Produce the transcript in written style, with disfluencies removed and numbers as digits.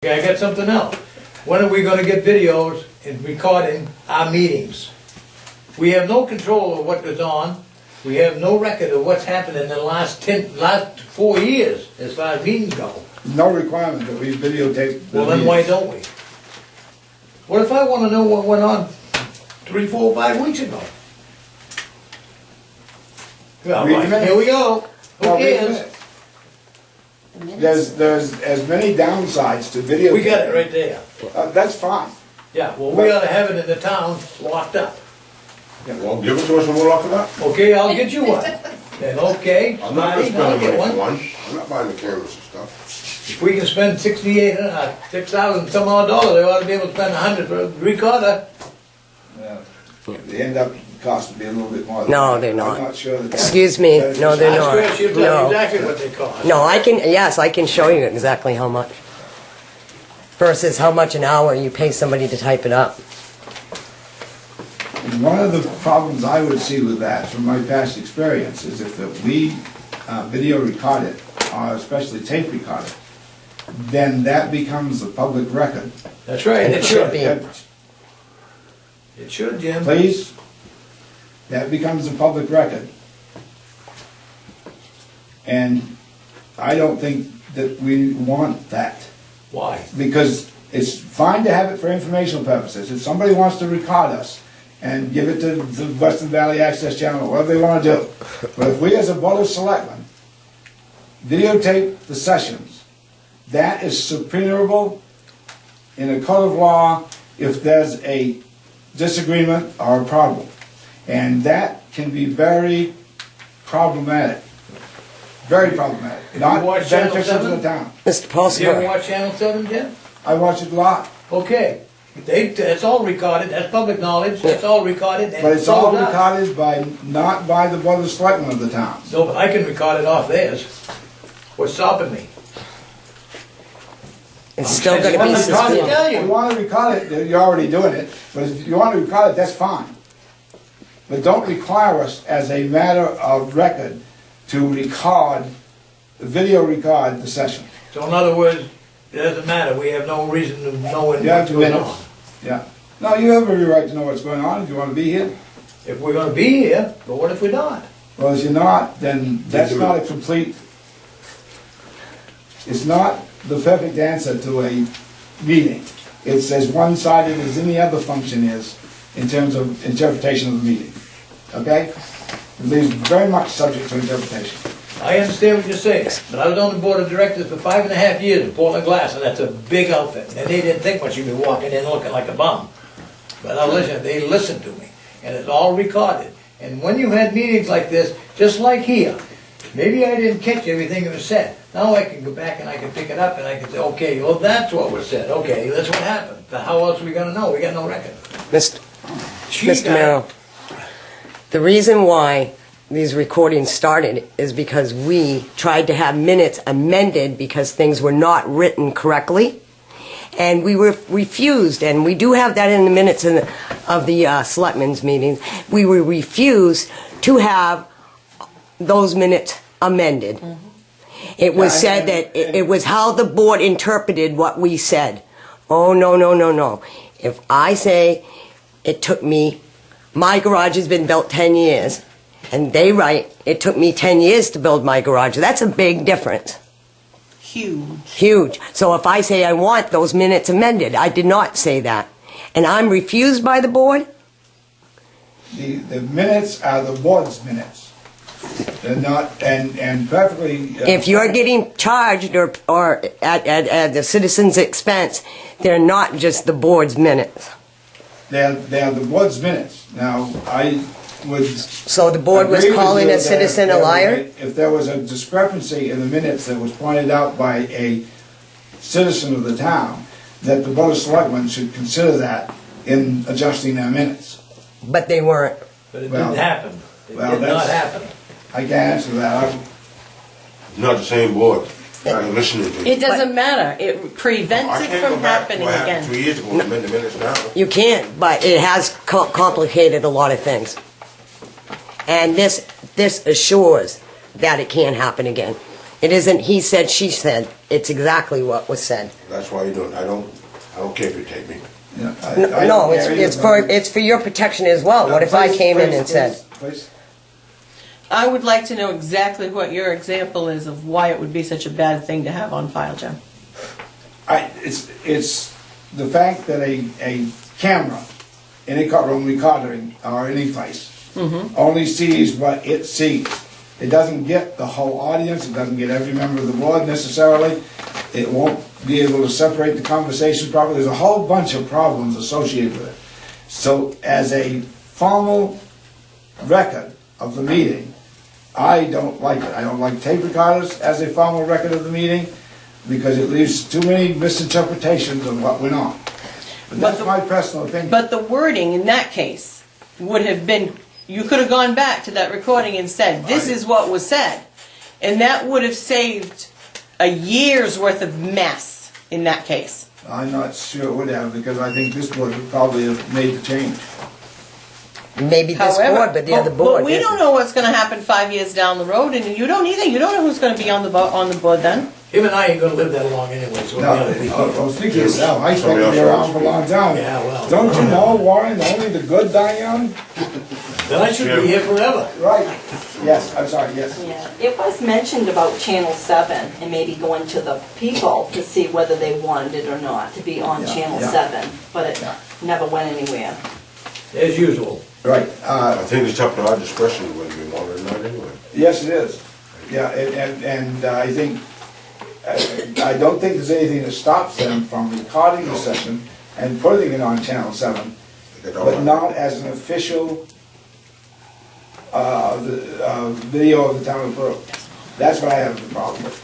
Okay, I got something else. When are we gonna get videos and recording our meetings? We have no control of what goes on. We have no record of what's happened in the last 4 years as far as meetings go. No requirement that we videotape. Well, then why don't we? What if I wanna know what went on 3, 4, 5 weeks ago? Well, Read the right, minutes. here we go. Who Well, wait a cares? minute. There's as many downsides to video. We got it right there. That's fine. Yeah, well, we ought to have it in the town locked up. Well, give it to us and we'll lock it up. Okay, I'll get you one. Then, okay, I'm not gonna Smarty, spend I'll the get money for one. one. I'm not buying the cameras and stuff. If we can spend 6,000 some odd dollars, they ought to be able to spend 100 for a recorder. They end up cost to be a little bit more. No, they're not. I'm not sure that. Excuse me, no, they're I not. swear she'll tell you No. exactly what they cost. No, yes, I can show you exactly how much. Versus how much an hour you pay somebody to type it up. And one of the problems I would see with that, from my past experience, is if we video record it, or especially tape record it, then that becomes a public record. That's right, it should be. That- It should, Jim. Please, that becomes a public record. And I don't think that we want that. Why? Because it's fine to have it for informational purposes. If somebody wants to record us and give it to the Western Valley Access Channel, whatever they want to do. But if we as a Board of Selectmen videotape the sessions, that is subpoenable in a court of law if there's a disagreement or a problem. And that can be very problematic. Very problematic. Not watch Channel beneficial to 7? the town. Mr. You ever Paulson, watch Channel 7, Jim? I watch it a lot. Okay. It's all recorded, that's public knowledge, that's all recorded. and But it's all sold out. recorded not by the Board of Selectmen of the town. No, but I can record it off theirs. What's stopping me? it's still gonna be I'm trying to suspended. tell If you you. want to record it, you're already doing it, but if you want to record it, that's fine. But don't require us as a matter of record to video record the session. So in other words, it doesn't matter, we have no reason to know what You have goes 2 minutes. on. Yeah. No, you have every right to know what's going on if you want to be here. If we're gonna be here, but what if we're not? Well, if you're not, then that's not a complete, it's not the perfect answer to a meeting. It's as one-sided as any other function is in terms of interpretation of the meeting. Okay? It leaves very much subject to interpretation. I understand what you're saying, but I was on the board of directors for 5.5 years in Portland Glass, and that's a big outfit. And they didn't think much of me walking in looking like a bum. But now listen, they listened to me, and it's all recorded. And when you had meetings like this, just like here, maybe I didn't catch everything that was said. Now I can go back and I can pick it up and I can say, okay, well, that's what was said. Okay, that's what happened. But how else are we gonna know? We got no record. Mr. She Mr. got- Merrill, the reason why these recordings started is because we tried to have minutes amended because things were not written correctly. And we were refused, and we do have that in the minutes of the selectmen's meetings, we were refused to have those minutes amended. It was said that it was how the board interpreted what we said. Oh, no, no, no, no. If I say it took me, my garage has been built 10 years, and they write, it took me 10 years to build my garage, that's a big difference. Huge. So if I say I want those minutes amended, I did not say that. And I'm refused by the board? The minutes are the board's minutes. They're not, and perfectly. If you're getting charged or at the citizen's expense, they're not just the board's minutes. They're the board's minutes. Now, I would. So the board was agree with calling you a that citizen a if there was liar? If there was a discrepancy in the minutes that was pointed out by a citizen of the town, that the Board of Selectmen should consider that in adjusting their minutes. But they weren't. But it Well, didn't happen. It well, did not that's- happen. I can't answer that. Not the same board. I'm listening to you. It doesn't matter. It I prevents it can't go from back to happening what happened again. 2 years ago and amend the minutes now. You can't, but it has complicated a lot of things. And this assures that it can't happen again. It isn't he said, she said. It's exactly what was said. That's why you don't, I don't care if you take me. Yeah, No, it's for your protection as well. What if I came in and said? Please. I would like to know exactly what your example is of why it would be such a bad thing to have on file, Jim. It's the fact that a camera in a courtroom recording or any place only sees what it sees. It doesn't get the whole audience, it doesn't get every member of the board necessarily. It won't be able to separate the conversations properly. There's a whole bunch of problems associated with it. So as a formal record of the meeting, I don't like it. I don't like tape recorders as a formal record of the meeting because it leaves too many misinterpretations of what went on. But that's my personal opinion. But the wording in that case would have been, you could have gone back to that recording and said, this is what was said. And that would have saved a year's worth of mess in that case. I'm not sure it would have because I think this board would probably have made the change. Maybe this board, but the other board But we don't know what's going to happen 5 years down the road, and you don't either. You don't know who's going to be on the board then. Him and I ain't gonna live that long anyway, so. No, well, speak for yourself. I expect to be around for a long time. Yeah, well. Don't you know, Warren, only the good die young? Then I should be here forever. Right. Yes, I'm sorry, yes. Yeah, it was mentioned about Channel 7 and maybe going to the people to see whether they wanted it or not to be on Yeah, Channel yeah. 7, but it Yeah. never went anywhere. As usual. Right. I think it's up to our discretion whether we want it or not anyway. Yes, it is. Yeah, and I think, I don't think there's anything that stops them from recording the session and putting it on Channel 7, but not as an official video of the town of Peru. That's what I have the problem with.